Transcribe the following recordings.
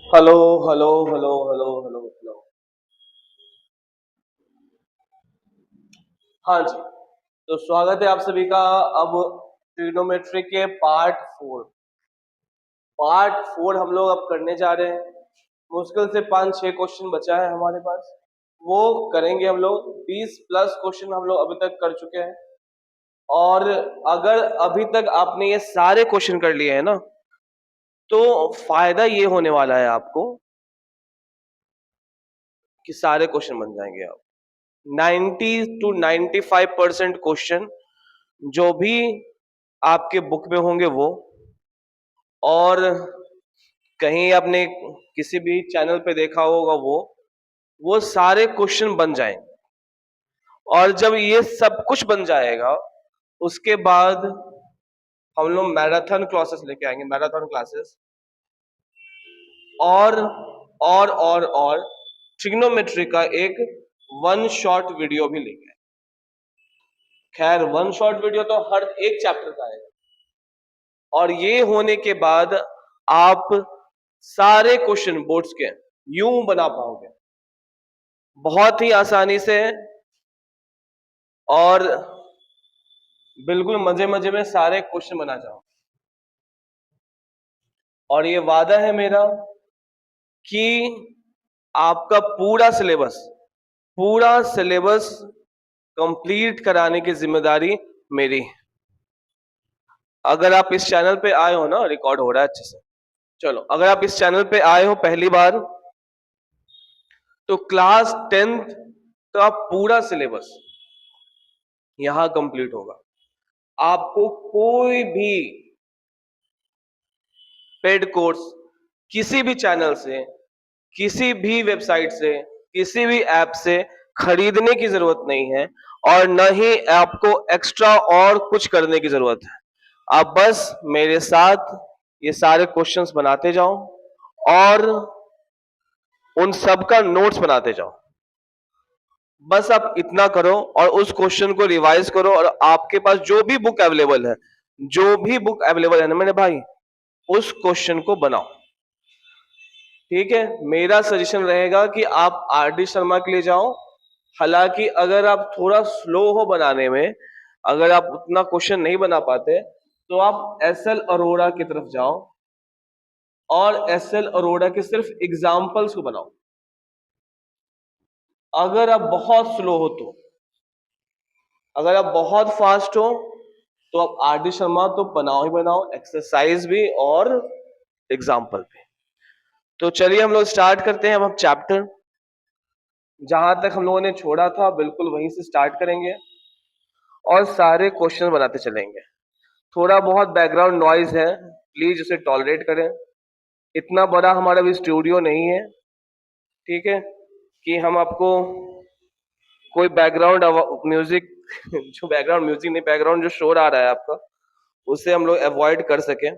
Hello hello hello hello hello hello. हाँ जी। तो स्वागत है आप सभी का। अब ट्रिग्नोमेट्री के पार्ट 4 हम लोग अब करने जा रहे हैं। मुश्किल से 5-6 क्वेश्चन बचा है हमारे पास, वो करेंगे हम लोग। 20+ क्वेश्चन हम लोग अभी तक कर चुके हैं। और अगर अभी तक आपने ये सारे क्वेश्चन कर लिए हैं ना, तो फायदा ये होने वाला है आपको कि सारे क्वेश्चन बन जाएंगे आप। 90 to 95% क्वेश्चन जो भी आपके बुक में होंगे वो, और कहीं आपने किसी भी चैनल पे देखा होगा वो सारे क्वेश्चन बन जाएंगे। और जब ये सब कुछ बन जाएगा, उसके बाद हम लोग मैराथन क्लासेस लेके आएंगे, मैराथन क्लासेस। और और ट्रिग्नोमेट्री का एक 1 शॉट वीडियो भी लेंगे। खैर 1 शॉट वीडियो तो हर एक चैप्टर का है। और ये होने के बाद आप सारे क्वेश्चन बोर्ड्स के यूं बना पाओगे बहुत ही आसानी से। और बिल्कुल मजे मजे में सारे क्वेश्चन बना जाओ। और ये वादा है मेरा कि आपका पूरा सिलेबस कंप्लीट कराने की जिम्मेदारी मेरी है। अगर आप इस चैनल पे आए हो ना, रिकॉर्ड हो रहा है अच्छे से। चलो, अगर आप इस चैनल पे आए हो पहली बार, तो क्लास 10th का पूरा सिलेबस यहां कंप्लीट होगा। आपको कोई भी पेड कोर्स किसी भी चैनल से, किसी भी वेबसाइट से, किसी भी ऐप से खरीदने की जरूरत नहीं है। और न ही आपको एक्स्ट्रा और कुछ करने की जरूरत है। आप बस मेरे साथ ये सारे क्वेश्चंस बनाते जाओ और उन सब का नोट्स बनाते जाओ। बस आप इतना करो और उस क्वेश्चन को रिवाइज करो। और आपके पास जो भी बुक अवेलेबल है ना मेरे भाई, उस क्वेश्चन को बनाओ। ठीक है, मेरा सजेशन रहेगा कि आप आर डी शर्मा के लिए जाओ। हालांकि अगर आप थोड़ा स्लो हो बनाने में, अगर आप उतना क्वेश्चन नहीं बना पाते, तो आप एस एल अरोड़ा की तरफ जाओ और एस एल अरोड़ा के सिर्फ एग्जाम्पल्स को बनाओ। अगर आप बहुत स्लो हो तो, अगर आप बहुत फास्ट हो तो आप आर डी शर्मा तो बनाओ ही बनाओ, एक्सरसाइज भी और एग्जाम्पल भी। तो चलिए हम लोग स्टार्ट करते हैं। अब हम चैप्टर जहां तक हम लोगों ने छोड़ा था बिल्कुल वहीं से स्टार्ट करेंगे और सारे क्वेश्चन बनाते चलेंगे। थोड़ा बहुत बैकग्राउंड नॉइज है, प्लीज उसे टॉलरेट करें। इतना बड़ा हमारा भी स्टूडियो नहीं है, ठीक है, कि हम आपको कोई बैकग्राउंड म्यूजिक जो बैकग्राउंड म्यूजिक नहीं, बैकग्राउंड जो शोर आ रहा है आपका, उसे हम लोग अवॉइड कर सकें।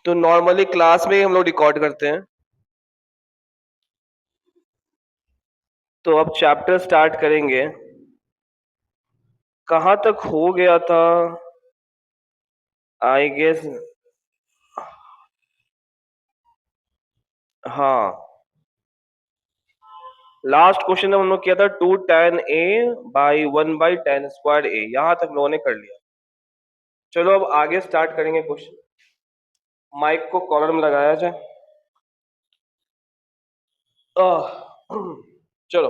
तो नॉर्मली क्लास में ही हम लोग रिकॉर्ड करते हैं। तो अब चैप्टर स्टार्ट करेंगे। कहाँ तक हो गया था, आई गेस। हाँ, लास्ट क्वेश्चन हम लोग किया था 2 tan a/1/tan² a, यहां तक लोगों ने कर लिया। चलो अब आगे स्टार्ट करेंगे क्वेश्चन। माइक को कॉलर में लगाया जाए। आह, चलो,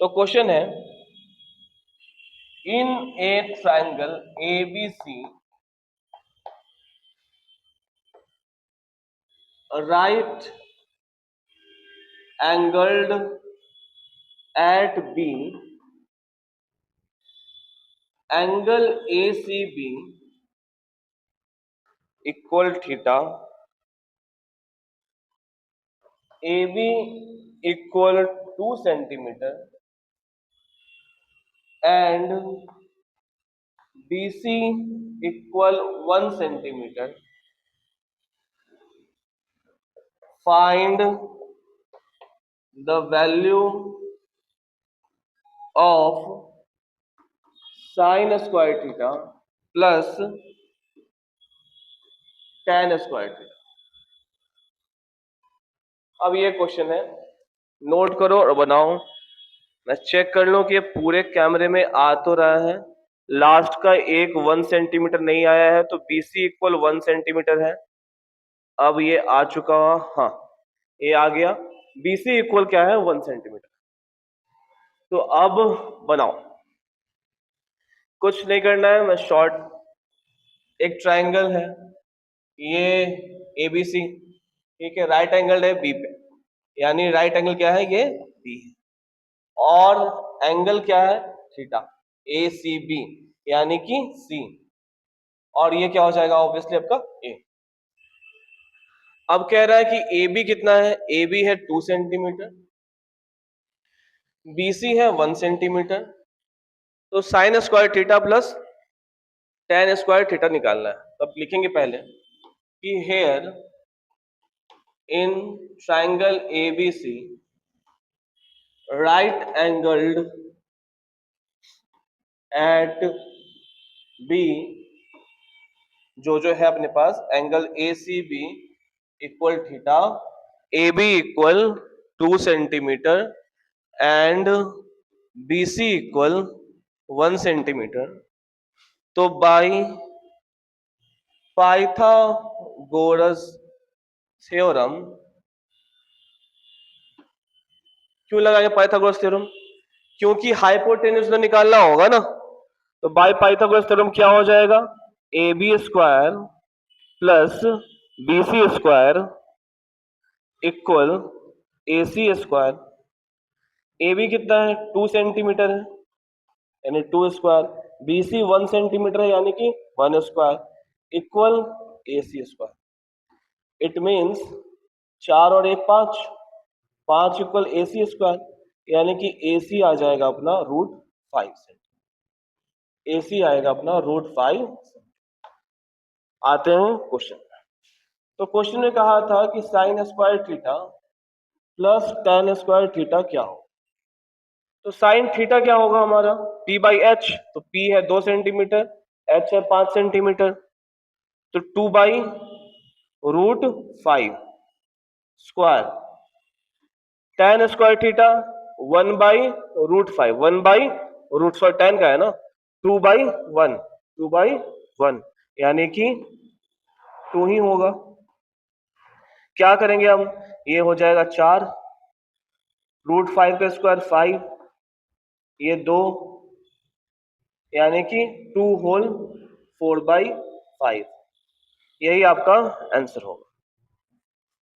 तो क्वेश्चन है, in a triangle A B C right angled at B, angle A C B equal theta, A B equal 2 cm and BC equal 1 cm. Find the value of sin square theta plus tan square theta. अब ये question है, note करो और बनाओ। मैं check कर लूं कि ये पूरे कैमरे में आ तो रहा है। लास्ट का एक 1 सेंटीमीटर नहीं आया है, तो BC इक्वल 1 सेंटीमीटर है। अब ये आ चुका, हाँ ये आ गया। BC इक्वल क्या है, 1 सेंटीमीटर। तो अब बनाओ, कुछ नहीं करना है, मैं शॉर्ट, एक ट्रायंगल है ये ABC, ठीक है, राइट एंगल है बी पे, यानी राइट एंगल क्या है, ये बी है, और एंगल क्या है, थीटा, ACB, यानी कि C, और ये क्या हो जाएगा, ऑब्वियसली आपका A। अब कह रहा है कि AB कितना है, AB है 2 सेंटीमीटर, BC है 1 सेंटीमीटर, तो sine square theta plus tan square theta निकालना है। तो अब लिखेंगे पहले कि here in triangle ABC right angled at B, जो है अपने पास angle ACB equal theta, AB equal 2 centimetre and BC equal 1 centimetre. तो बाई पाइथागोरस थ्योरम, क्यों लगाएंगे पाइथागोरस थ्योरम, क्योंकि हाइपोटेन्यूज तो निकालना होगा ना। तो बाय पाइथागोरस थ्योरम क्या हो जाएगा, AB square plus BC square equal AC square. AB कितना है, 2 सेंटीमीटर है, यानी 2 स्क्वायर, BC 1 सेंटीमीटर है, यानी कि 1 square equal AC square. It means 4 और 1 5, 5 इक्वल AC स्क्वायर, यानी कि AC आ जाएगा अपना √5 सेंटीमीटर। AC आएगा अपना √5। आते हैं क्वेश्चन। तो क्वेश्चन में कहा था कि sign square theta plus tan square theta क्या हो। तो साइन थीटा क्या होगा हमारा, P/H, तो P है 2 सेंटीमीटर, H है 5 सेंटीमीटर, तो 2/√5 square, tan square theta 1/√5, 1/√5 tan का है ना, 2/1, 2/1, यानी कि 2 ही होगा। क्या करेंगे हम, ये हो जाएगा 4, √5 का स्क्वायर 5, ये 2, यानी कि 2 होल 4/5, यही आपका आंसर होगा,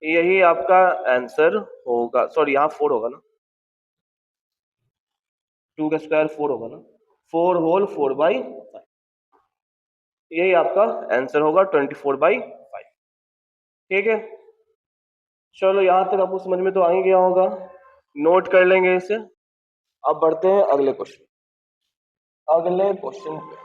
यही आपका आंसर होगा। सॉरी यहाँ 4 होगा ना, 2 का स्क्वायर 4 होगा ना, 4 होल 4/5, यही आपका आंसर होगा 24/5। ठीक है, चलो यहां तक आपको समझ में तो आ ही गया होगा, नोट कर लेंगे इसे। अब बढ़ते हैं अगले क्वेश्चन, अगले क्वेश्चन पे।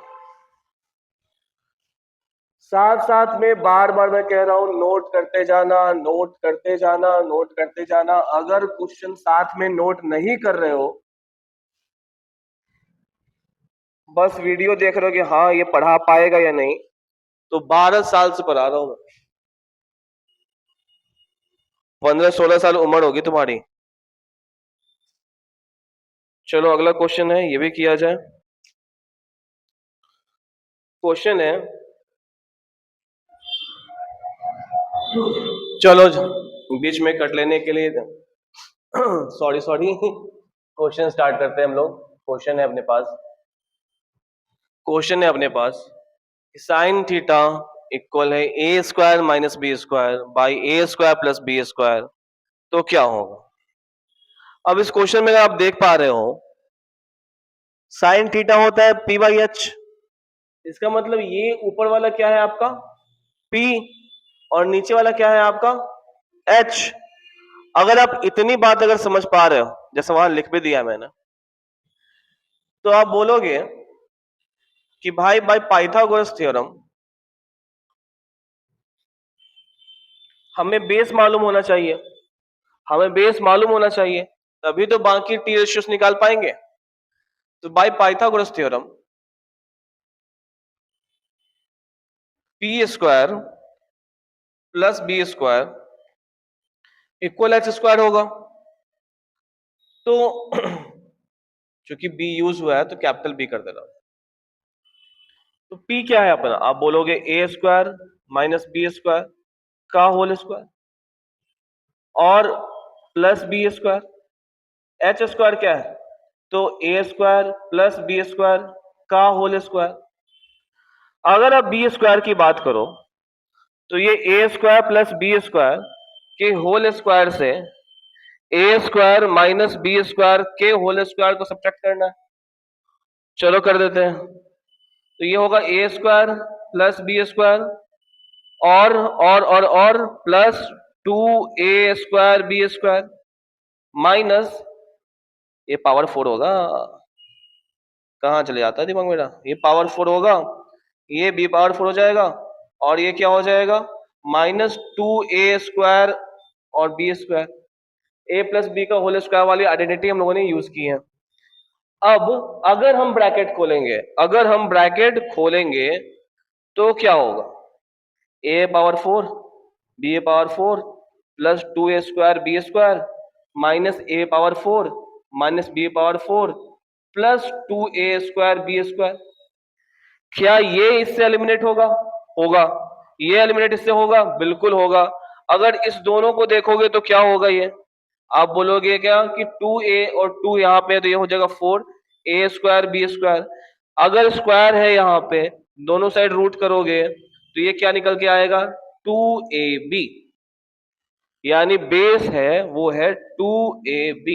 साथ साथ में बार बार मैं कह रहा हूं, नोट करते जाना, नोट करते जाना, नोट करते जाना। अगर क्वेश्चन साथ में नोट नहीं कर रहे हो, बस वीडियो देख रहे हो कि हाँ ये पढ़ा पाएगा या नहीं, तो 12 साल से पढ़ा रहा हूं मैं, 15-16 साल उम्र होगी तुम्हारी। चलो अगला क्वेश्चन है, ये भी किया जाए। क्वेश्चन है, चलो बीच में कट लेने के लिए सॉरी सॉरी, क्वेश्चन स्टार्ट करते हैं हम लोग। क्वेश्चन है अपने पास, क्वेश्चन है अपने पास, साइन थीटा इक्वल है A² - B² by A² plus B², तो क्या होगा। अब इस क्वेश्चन में आप देख पा रहे हो, साइन थीटा होता है P/H, इसका मतलब ये ऊपर वाला क्या है आपका P, और नीचे वाला क्या है आपका H। अगर आप इतनी बात अगर समझ पा रहे हो, जैसे वहां लिख भी दिया मैंने, तो आप बोलोगे कि भाई बाय पाइथागोरस थ्योरम हमें बेस मालूम होना चाहिए, हमें बेस मालूम होना चाहिए, तभी तो बाकी टी रेशियोस निकाल पाएंगे। तो by Pythagoras theorem P² plus B square equal H square होगा। तो चूंकि बी यूज हुआ है तो कैपिटल बी कर देना। तो पी क्या है अपना, आप बोलोगे A square minus B square का होल स्क्वायर और plus B square. H square क्या है, तो A square plus B square का होल स्क्वायर। अगर आप बी स्क्वायर की बात करो तो ये A square plus B square के होल स्क्वायर से A square minus B square के होल स्क्वायर को सब्ट्रैक्ट करना है। चलो कर देते हैं। तो ये होगा A square plus B square और plus 2a square B square minus ये पावर 4 होगा। कहाँ चले जाता है दिमाग मेरा, ये पावर 4 होगा, ये बी पावर 4 हो जाएगा और ये क्या हो जाएगा माइनस 2a स्क्वायर और बी स्क्वायर। ए प्लस बी का होल स्क्वायर वाली आइडेंटिटी हम लोगों ने यूज की है। अब अगर हम ब्रैकेट खोलेंगे तो क्या होगा, A power 4 B power 4 plus 2a square B square minus A power 4 माइनस B power 4 plus 2a square B square. क्या ये इससे एलिमिनेट होगा? होगा। ये एलिमिनेट इससे होगा? बिल्कुल होगा। अगर इस दोनों को देखोगे तो क्या होगा, ये आप बोलोगे क्या कि 2a और 2 यहाँ पे तो ये हो जाएगा 4 a स्क्वायर बी स्क्वायर। अगर स्क्वायर है यहाँ पे दोनों साइड रूट करोगे तो ये क्या निकल के आएगा 2ab, यानी बेस है वो है 2ab।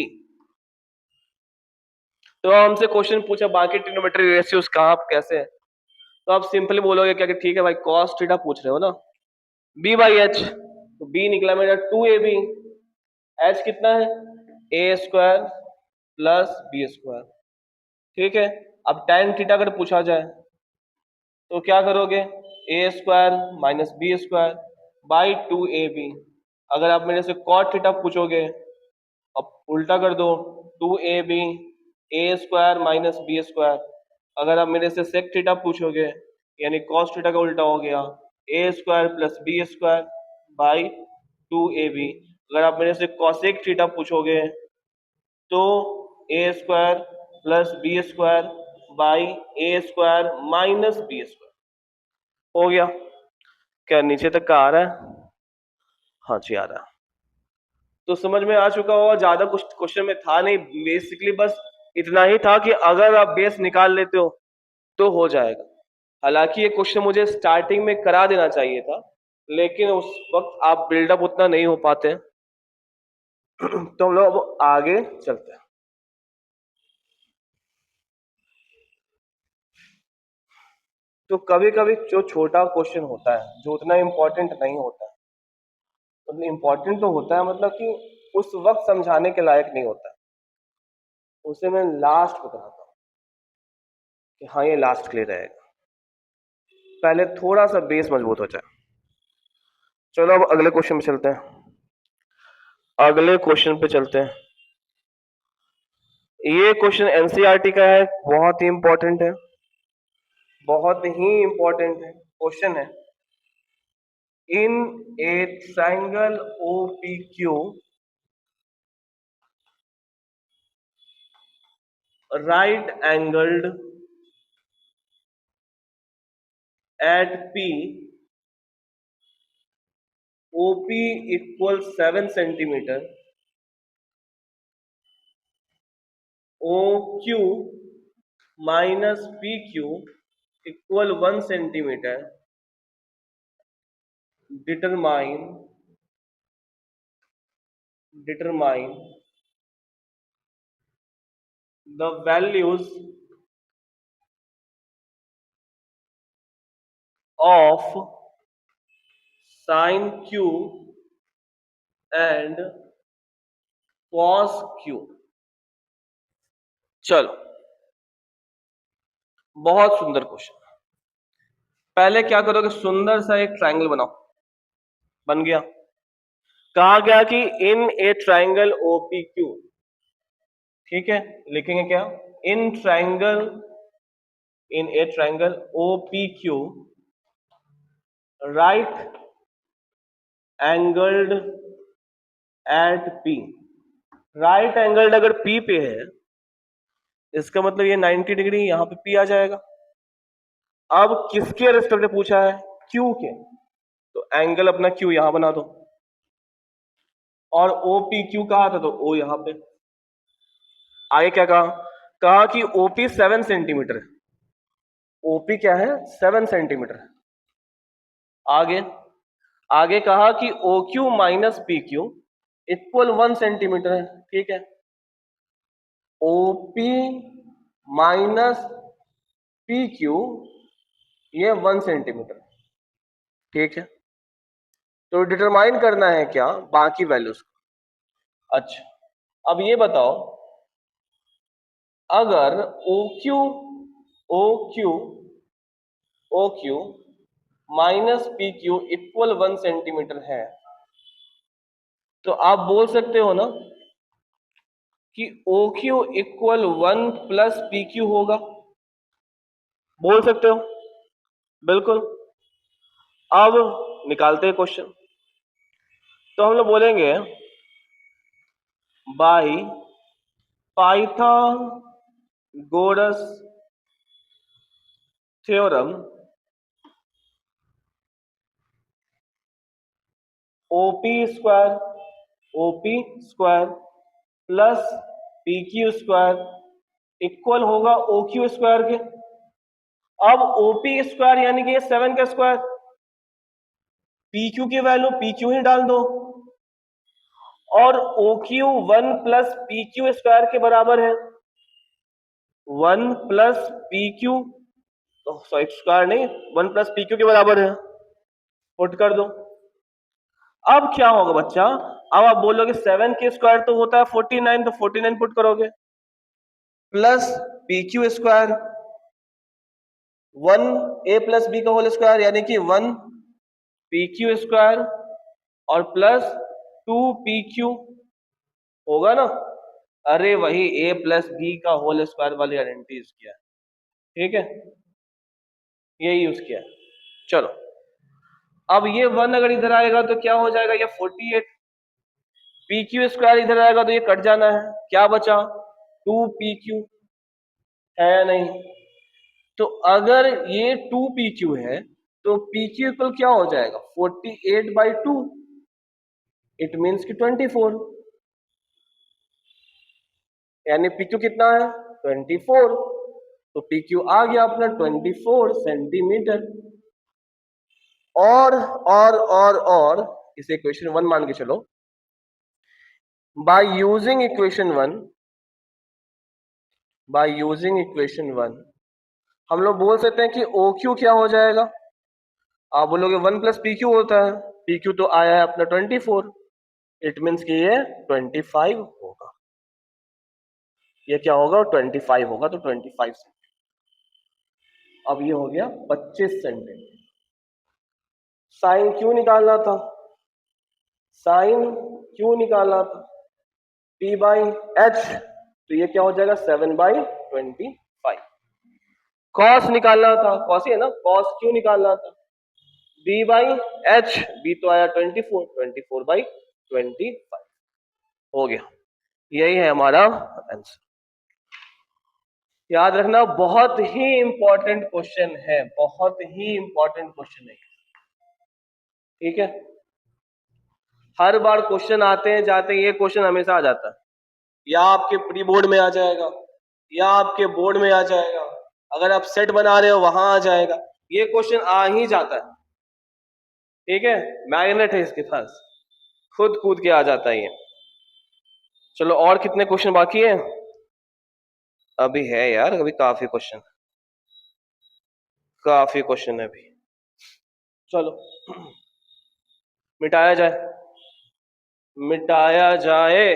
तो हमसे क्वेश्चन पूछा बाकी ट्रिग्नोमेट्री रेशियोज कहाँ कैसे है, तो आप सिंपली बोलोगे क्या कि ठीक है भाई कॉस थीटा पूछ रहे हो ना, b बाई एच, तो b निकला मेरा 2ab, h कितना है a square plus B square. ठीक है, अब tan थीटा अगर पूछा जाए तो क्या करोगे A square minus B square by 2ab। अगर आप मेरे से cot थीटा पूछोगे अब उल्टा कर दो 2ab ए स्क्वायर माइनस बी स्क्वायर। अगर आप मेरे से सेक थीटा पूछोगे यानी कॉस थीटा का उल्टा हो गया A square plus B square by 2ab। अगर आप मेरे से कॉसेक थीटा पूछोगे तो A square plus B square by A square minus B square. हो गया? क्या नीचे तक का आ रहा है? हाँ जी आ रहा है। तो समझ में आ चुका होगा, ज्यादा कुछ क्वेश्चन में था नहीं, बेसिकली बस इतना ही था कि अगर आप बेस निकाल लेते हो तो हो जाएगा। हालांकि ये क्वेश्चन मुझे स्टार्टिंग में करा देना चाहिए था लेकिन उस वक्त आप बिल्डअप उतना नहीं हो पाते। तो हम लोग अब आगे चलते हैं। तो कभी कभी जो छोटा क्वेश्चन होता है जो उतना इंपॉर्टेंट नहीं होता है, मतलब इंपॉर्टेंट तो होता है मतलब कि उस वक्त समझाने के लायक नहीं होता है, उसे मैं लास्ट को बताता हूँ कि हाँ ये लास्ट के लिए रहेगा, पहले थोड़ा सा बेस मजबूत हो जाए। चलो अब अगले क्वेश्चन पे चलते हैं। अगले क्वेश्चन पे चलते हैं। ये क्वेश्चन एनसीईआरटी का है, बहुत ही इंपॉर्टेंट है, बहुत ही इंपॉर्टेंट है क्वेश्चन है। In a triangle OPQ right angled at P, OP equals 7 centimeter, OQ minus PQ equal 1 centimeter. Determine the values of sin Q and cos Q। चलो बहुत सुंदर क्वेश्चन। पहले क्या करोगे, सुंदर सा एक ट्रायंगल बनाओ। बन गया? कहा गया कि इन ए ट्रायंगल OPQ, ठीक है, लिखेंगे क्या in a triangle OPQ right angled at P, right angled अगर पी पे है इसका मतलब ये 90 डिग्री, यहां पे पी आ जाएगा। अब किसके रेस्पेक्ट में पूछा है? क्यू के, तो एंगल अपना क्यू यहां बना दो, और ओ पी क्यू कहा था तो ओ यहां पे। आगे क्या कहा? कहा कि ओपी 7 सेंटीमीटर है। ओपी क्या है? 7 सेंटीमीटर है। आगे आगे कहा कि O Q minus P Q equal 1 centimetre है। ठीक है, ओपी माइनस पी क्यू ये 1 सेंटीमीटर। ठीक है, तो डिटरमाइन करना है क्या? बाकी वैल्यूज को। अच्छा, अब ये बताओ, अगर O Q O Q O Q minus P Q equal 1 centimetre है, तो आप बोल सकते हो ना कि O Q equal 1 + P Q होगा। बोल सकते हो, बिल्कुल। अब निकालते हैं क्वेश्चन। तो हम लोग बोलेंगे by Pythagoras theorem OP square plus P Q square equal होगा ओ क्यू स्क्वायर के। अब ओपी स्क्वायर यानी कि 7 का स्क्वायर, पी क्यू की वैल्यू पी क्यू ही डाल दो, और O Q 1 + P Q square के बराबर है। 1 + पी क्यू, सॉरी स्क्वायर नहीं, 1 + पी क्यू के बराबर है। पुट कर दो। अब क्या होगा बच्चा? अब आप बोलोगे 7 के स्क्वायर तो होता है 49, तो 49 पुट करोगे, plus P Q square 1 a + b का होल स्क्वायर यानी कि 1 pq स्क्वायर, और प्लस 2pq होगा ना। अरे वही a + b का होल स्क्वायर वाली आइडेंटिटी यूज किया है। ठीक है, ये यूज किया है। चलो, अब ये 1 अगर इधर आएगा तो क्या हो जाएगा? ये 48, पी क्यू स्क्वायर इधर आएगा तो ये कट जाना है, क्या बचा? 2pq, है या नहीं? तो अगर ये 2pq है तो pq इक्वल क्या हो जाएगा? 48/2, इट मीन्स कि 24, यानी pq कितना है? 24। तो pq आ गया अपना 24 सेंटीमीटर। और इसे इक्वेशन 1 मान के चलो। बाय यूजिंग इक्वेशन 1 हम लोग बोल सकते हैं कि ओ क्यू क्या हो जाएगा? आप बोलोगे 1 + पी क्यू होता है, पी क्यू तो आया है अपना 24, इट मीन्स कि ये 25 होगा। ये क्या होगा? 25 होगा, तो 25 सेंटीमीटर। अब ये हो गया 25 सेंटीमीटर। साइन क्यों निकालना था? साइन क्यों निकालना था? p/h, तो ये क्या हो जाएगा? 7/25। कॉस निकालना था, कॉस ही है ना, कॉस क्यों निकालना था? b/h, b तो आया 24, 24/25 हो गया। यही है हमारा आंसर। याद रखना, बहुत ही इंपॉर्टेंट क्वेश्चन है, बहुत ही इंपॉर्टेंट क्वेश्चन है। ठीक है, हर बार क्वेश्चन आते हैं जाते हैं, ये क्वेश्चन हमेशा आ जाता है, या आपके प्री बोर्ड में आ जाएगा या आपके बोर्ड में आ जाएगा, अगर आप सेट बना रहे हो वहां आ जाएगा, ये क्वेश्चन आ ही जाता है। ठीक है, मैग्नेट है इसके पास, खुद कूद के आ जाता है ये। चलो, और कितने क्वेश्चन बाकी है? अभी है यार, अभी काफी क्वेश्चन है अभी। चलो, मिटाया जाए, मिटाया जाए।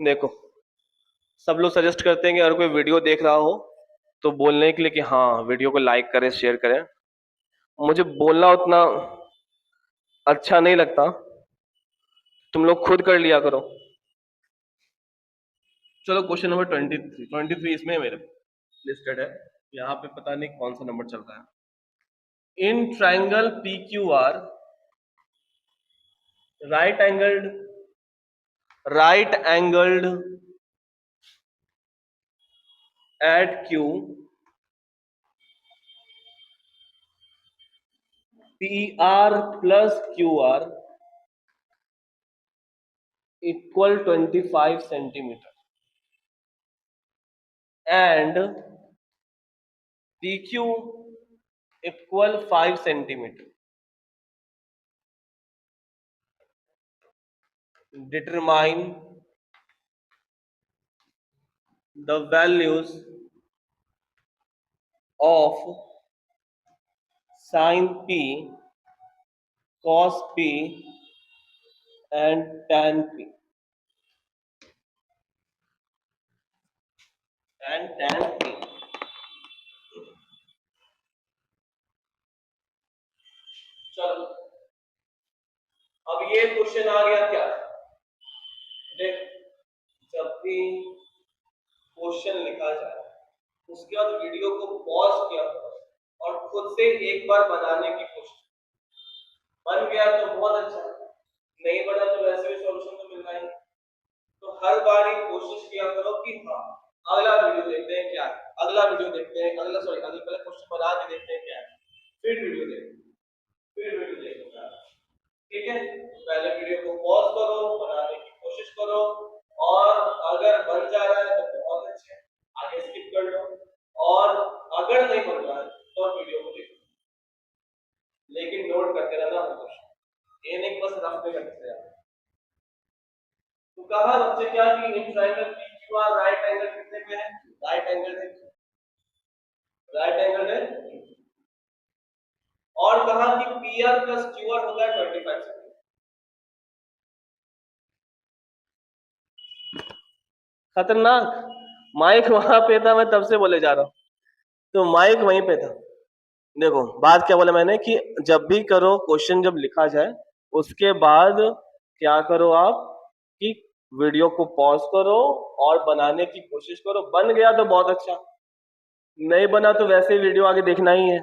देखो, सब लोग सजेस्ट करते हैं कि अगर कोई वीडियो देख रहा हो तो बोलने के लिए कि हाँ वीडियो को लाइक करें, शेयर करें। मुझे बोलना उतना अच्छा नहीं लगता, तुम लोग खुद कर लिया करो। चलो क्वेश्चन नंबर 23 इसमें मेरे लिस्टेड है, यहाँ पे पता नहीं कौन सा नंबर चल रहा है। इन triangle P Q R right angled at Q, PR plus QR equal 25 centimeter and PQ equal 5 centimeter. Determine the values of sin P, cos P and tan P. चलो अब ये क्वेश्चन आ गया क्या, देख जब भी क्वेश्चन लिखा जाए उसके बाद वीडियो को पॉज किया करो और खुद से एक बार बनाने की कोशिश। बन गया तो बहुत अच्छा, नहीं बना तो वैसे भी सॉल्यूशन तो मिलना ही। तो हर बार ही कोशिश किया करो कि हाँ अगला वीडियो देखते हैं क्या है, अगला वीडियो देखते हैं, अगला सॉरी अगले पहले क्वेश्चन बना के देखते हैं क्या है, फिर वीडियो देखते हैं, फिर वीडियो देखते हैं। ठीक है, पहले वीडियो को पॉज करो, बनाने की कोशिश करो और अगर बन जा रहा है तो बहुत अच्छे, आगे स्किप कर लो और अगर नहीं बन रहा है तो वीडियो को देखो, लेकिन नोट करते रहना हमेशा, ये नहीं बस रफ में करते रहना। तो कहा बच्चे क्या कि in triangle PQR right angle कितने पे है, राइट एंगल है, राइट एंगल है, और कहा कि पीआर प्लस क्यूआर होता है 25 सेंटीमीटर। खतरनाक, माइक वहां पे था, मैं तब से बोले जा रहा हूं, तो माइक वहीं पे था। देखो बात क्या बोला मैंने कि जब भी करो क्वेश्चन जब लिखा जाए उसके बाद क्या करो आप कि वीडियो को पॉज करो और बनाने की कोशिश करो, बन गया तो बहुत अच्छा, नहीं बना तो वैसे वीडियो आगे देखना ही है,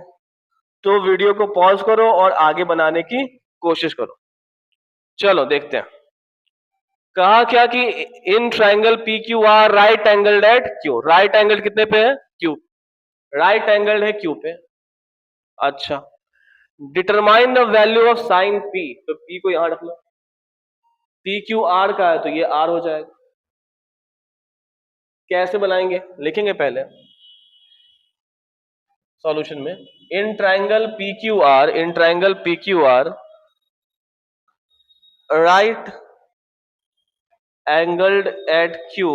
तो वीडियो को पॉज करो और आगे बनाने की कोशिश करो। चलो देखते हैं, कहा क्या कि in triangle P Q R right angle at Q, right angle कितने पे है, क्यू, राइट एंगल है क्यू पे। अच्छा, determine the value of sine P, तो पी को यहां रख लो, पी क्यू आर का है तो ये आर हो जाएगा। कैसे बनाएंगे, लिखेंगे पहले सॉल्यूशन में, इन triangle P Q are, in triangle P Q R right angled eight Q,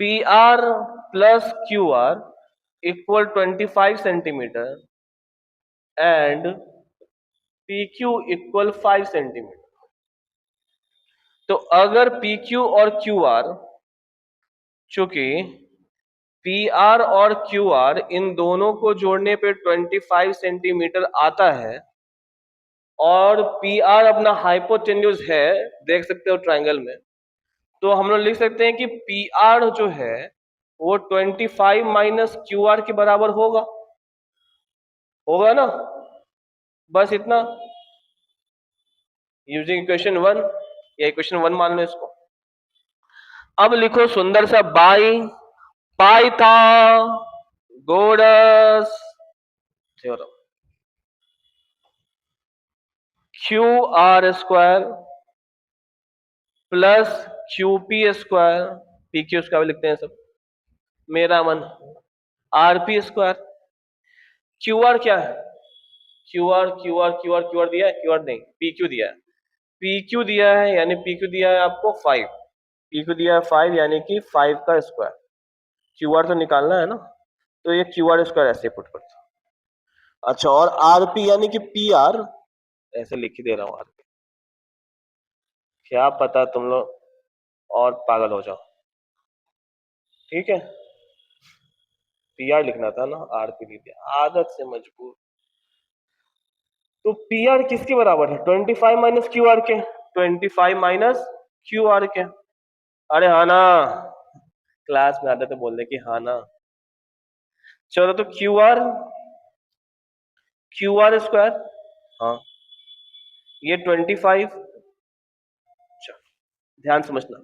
P R plus Q are equal 25 centimetre and P Q equal 5 centimetre. तो अगर पी क्यू और क्यू आर, चूंकि पी आर और Q are in दोनों को जोड़ने पे 25 centimetre आता है और पी आर अपना हाइपोटेन्यूज है, देख सकते हो ट्राइंगल में, तो हम लोग लिख सकते हैं कि पी आर जो है वो 25 माइनस क्यू आर के बराबर होगा, होगा ना, बस इतना, यूजिंग इक्वेशन 1 या इक्वेशन 1 मान लो इसको। अब लिखो सुंदर सा by Pythagoras theorem, Q R square plus Q P square, P Q square लिखते हैं सब, मेरा मन R P square, Q are क्या है, Q R Q R Q R Q R दिया है, क्यू आर नहीं, पी क्यू दिया है, पी क्यू दिया है यानी पी क्यू दिया है आपको 5, पी क्यू दिया है 5 यानी कि 5 का स्क्वायर, क्यू आर तो निकालना है ना, तो ये क्यू आर स्क्वायर ऐसे पुट करते हैं। अच्छा, और आर पी यानी कि पी आर ऐसे लिख ही दे रहा हूँ, आर पी, क्या पता तुम लोग और पागल हो जाओ, ठीक है, पी आर लिखना था ना, आर पी लिख दिया, आदत से मजबूर। तो पी आर किसके बराबर है? 25 माइनस क्यू आर के, 25 माइनस क्यू आर के। अरे हाँ ना, क्लास में आते थे बोलने की हाँ ना। चलो तो क्यू आर स्क्वायर, हाँ ये 25, ध्यान समझना,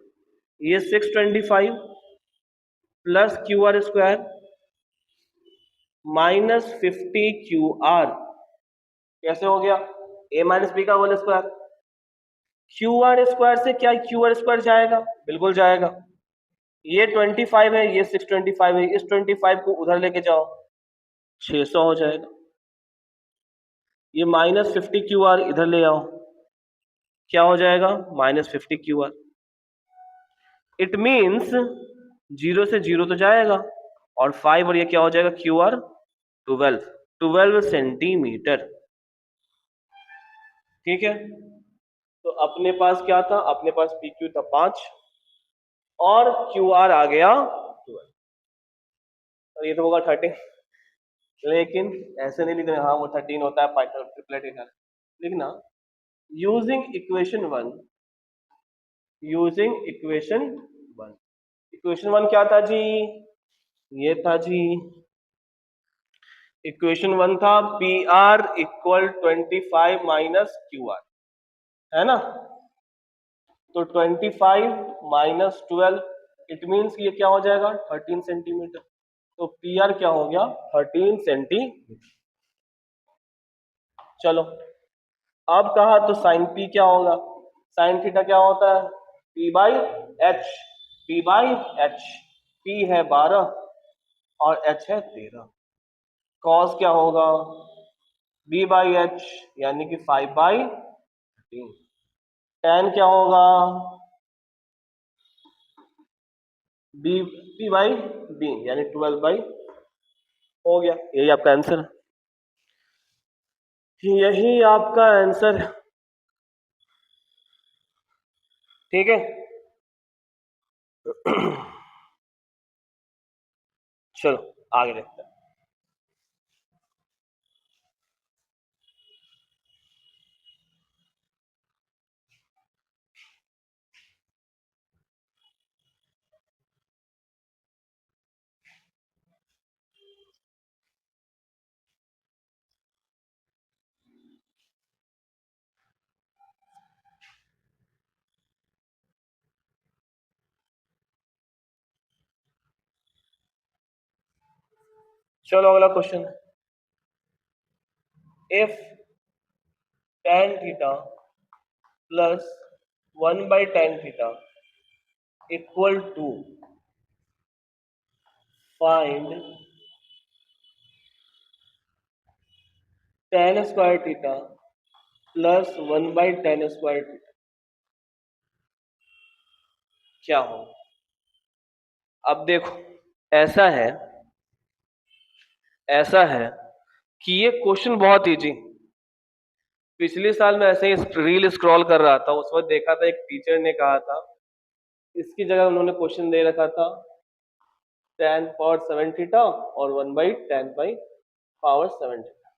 ये 625 plus Q R square minus 50 Q R, कैसे हो गया? ए माइनस बी का whole square. Q R square से क्या क्यू आर स्क्वायर जाएगा? बिल्कुल जाएगा। ये 25 है, ये 625 है, इस 25 को उधर लेके जाओ, 600 हो जाएगा। ये माइनस 50 क्यू आर इधर ले आओ, क्या हो जाएगा? Minus 50 Q are. It means zero से जीरो तो जाएगा, और 5 और ये क्या हो जाएगा? Q R 12 centimetre. ठीक है, तो अपने पास क्या था? अपने पास पी क्यू था 5 और क्यू आर आ गया 12, और ये तो होगा 13। लेकिन ऐसे नहीं लिखना हाँ वो 13 होता है, पाइथन ट्रिपलेट इधर लिखना। यूजिंग इक्वेशन वन क्या था जी? ये था जी, इक्वेशन वन था P R equal 25 minus Q R, है ना? तो 25 माइनस 12 इट मीन्स ये क्या हो जाएगा? 13 सेंटीमीटर। तो पी आर क्या हो गया? 13 सेंटीमीटर। चलो अब कहा तो साइन पी क्या होगा? साइन थीटा क्या होता है? P by H, P by H. P है 12 और एच है 13। कॉस क्या होगा? बी बाई एच, यानी कि 5/13। टेन क्या होगा? बी पी बाई बी, यानी 12/, हो गया। यही आपका आंसर है, यही आपका आंसर है। ठीक है, चलो आगे देखते हैं। चलो अगला question, if tan theta plus 1/tan theta equal to find tan square theta plus 1/tan square theta, क्या हो? अब देखो, ऐसा है ऐसा है कि ये क्वेश्चन बहुत इजी। पिछले साल मैं ऐसे ही रील स्क्रॉल कर रहा था, उस वक्त देखा था एक टीचर ने कहा था, इसकी जगह उन्होंने क्वेश्चन दे रखा था tan पावर 7 थीटा और 1/tan पाई पावर 7 थीटा।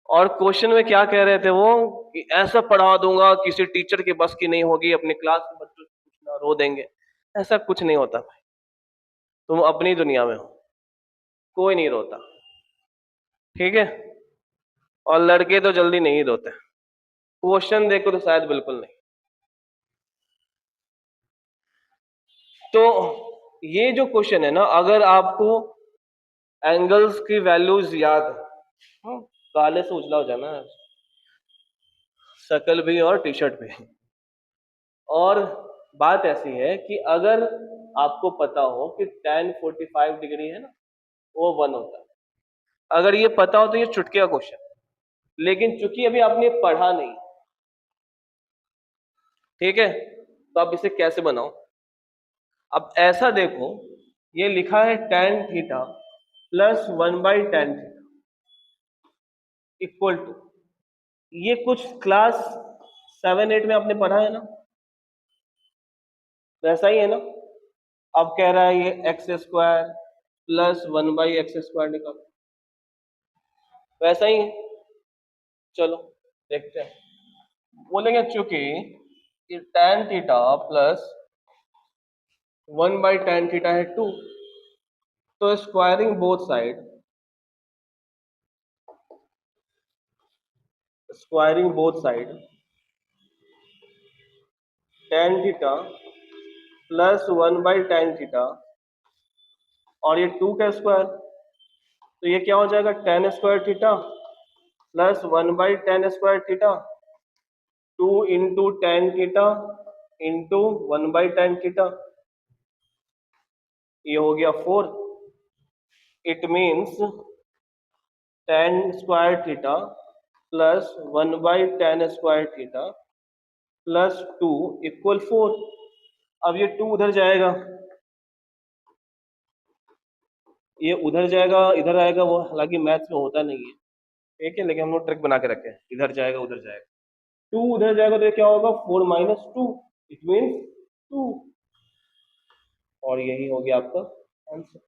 और क्वेश्चन में क्या कह रहे थे वो, कि ऐसा पढ़ा दूंगा किसी टीचर के बस की नहीं होगी, अपने क्लास के बच्चों से पूछना रो देंगे। ऐसा कुछ नहीं होता भाई, तुम अपनी दुनिया में हो, कोई नहीं रोता। ठीक है, और लड़के तो जल्दी नहीं रोते, क्वेश्चन देखो तो शायद बिल्कुल नहीं। तो ये जो क्वेश्चन है ना, अगर आपको एंगल्स की वैल्यूज याद है, काले से उजला हो जाना है, शकल भी और टी शर्ट भी। और बात ऐसी है कि अगर आपको पता हो कि tan 45 डिग्री है ना, वो 1 होता है, अगर ये पता हो तो ये चुटकी का क्वेश्चन। लेकिन चूंकि अभी आपने पढ़ा नहीं, ठीक है, तो आप इसे कैसे बनाओ? अब ऐसा देखो, ये लिखा है tan theta plus 1/tan theta equal to, ये कुछ क्लास 7-8 में आपने पढ़ा है ना, वैसा ही है ना। अब कह रहा है ये एक्स स्क्वायर प्लस 1/x² निकालो, वैसा ही है। चलो देखते हैं। बोलेंगे चूंकि tan theta plus 1/tan theta है 2, तो squaring both side tan theta plus 1/tan theta, और ये 2 का स्क्वायर, तो ये क्या हो जाएगा tan² थीटा प्लस 1/tan²थीटा, 2 into tan theta into 1/tan theta, ये हो गया 4। It means tan² theta plus 1/tan² theta plus 2 equal 4। अब ये 2 उधर जाएगा, ये उधर जाएगा, इधर आएगा, वो हालांकि मैथ्स में होता नहीं है, ठीक है, लेकिन हम लोग ट्रिक बना के रखे हैं, इधर जाएगा उधर जाएगा, 2 उधर जाएगा तो ये क्या होगा 4 - 2, इट मीन्स 2, और यही हो गया आपका आंसर,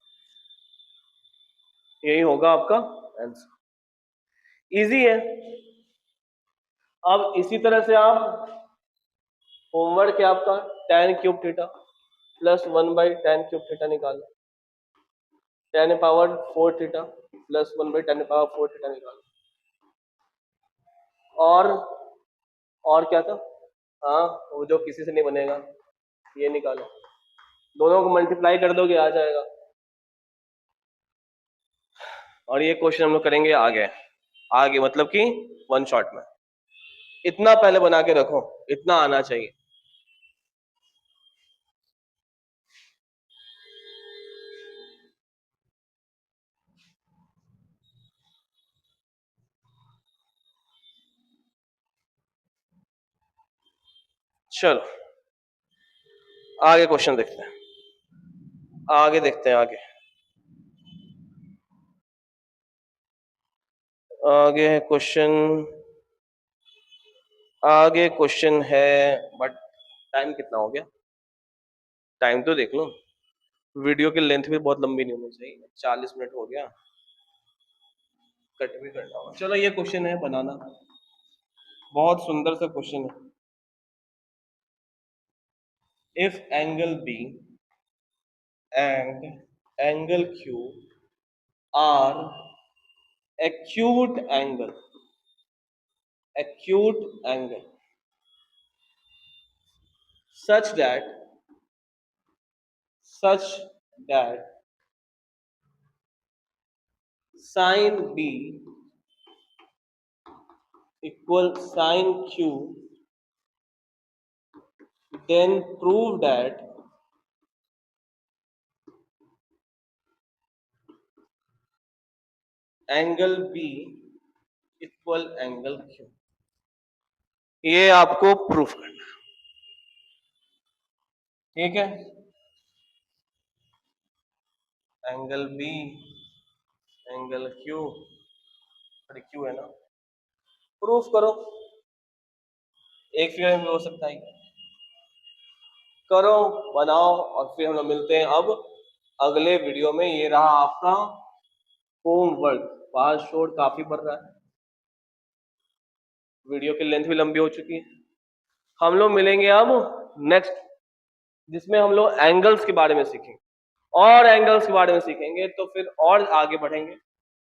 यही होगा आपका आंसर। इजी है। अब इसी तरह से आप होमवर्क है आपका tan³ theta plus 1/tan³ theta निकालो, tan⁴ प्लस 1/tan⁴ निकालो, और क्या था, हाँ वो जो किसी से नहीं बनेगा, ये निकालो, दोनों को मल्टीप्लाई कर दोगे आ जाएगा। और ये क्वेश्चन हम लोग करेंगे आगे आगे, मतलब कि 1 शॉट में। इतना पहले बना के रखो, इतना आना चाहिए। चलो आगे क्वेश्चन देखते हैं, आगे देखते हैं आगे क्वेश्चन, आगे क्वेश्चन है, बट टाइम कितना हो गया, टाइम तो देख लो, वीडियो की लेंथ भी बहुत लंबी नहीं होनी चाहिए, 40 मिनट हो गया, कट भी करना होगा। चलो ये क्वेश्चन है बनाना, बहुत सुंदर सा क्वेश्चन है। If angle B and angle Q R acute angle such that sin B equal sin Q, then prove that angle B equal angle Q। ये आपको प्रूफ करना है, ठीक है। एंगल B एंगल Q, अरे Q है ना, प्रूफ करो, एक फिगर में भी हो सकता है, करो बनाओ, और फिर हम लोग मिलते हैं अब अगले वीडियो में। ये रहा आपका होमवर्क, फास्ट शॉर्ट काफी बढ़ रहा है, वीडियो की लेंथ भी लंबी हो चुकी है। हम लोग मिलेंगे अब नेक्स्ट, जिसमें हम लोग एंगल्स के बारे में सीखेंगे, और एंगल्स के बारे में सीखेंगे तो फिर और आगे बढ़ेंगे।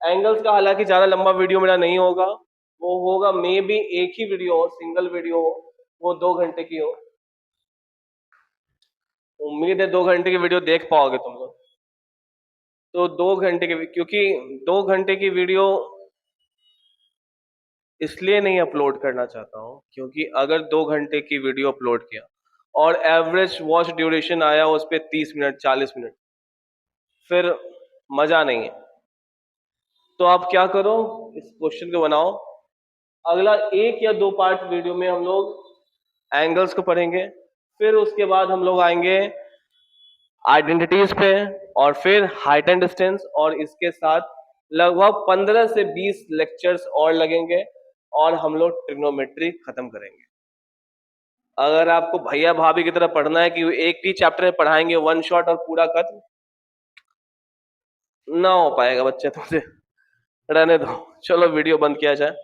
एंगल्स का हालांकि ज्यादा लंबा वीडियो मेरा नहीं होगा, वो होगा मे बी एक ही वीडियो हो, सिंगल वीडियो हो, वो 2 घंटे की हो। उम्मीद है 2 घंटे की वीडियो देख पाओगे तुम लोग, तो 2 घंटे की, क्योंकि 2 घंटे की वीडियो इसलिए नहीं अपलोड करना चाहता हूँ, क्योंकि अगर 2 घंटे की वीडियो अपलोड किया और एवरेज वॉच ड्यूरेशन आया उस पर 30 मिनट 40 मिनट, फिर मजा नहीं है। तो आप क्या करो, इस क्वेश्चन को बनाओ, अगला 1 या 2 पार्ट वीडियो में हम लोग एंगल्स को पढ़ेंगे, फिर उसके बाद हम लोग आएंगे आइडेंटिटीज पे, और फिर हाइट एंड डिस्टेंस, और इसके साथ लगभग 15 से 20 लेक्चर्स और लगेंगे, और हम लोग ट्रिग्नोमेट्री खत्म करेंगे। अगर आपको भैया भाभी की तरह पढ़ना है कि एक ही चैप्टर में पढ़ाएंगे 1 शॉट और पूरा खत्म, ना हो पाएगा बच्चे, तुमसे रहने दो। चलो वीडियो बंद किया जाए।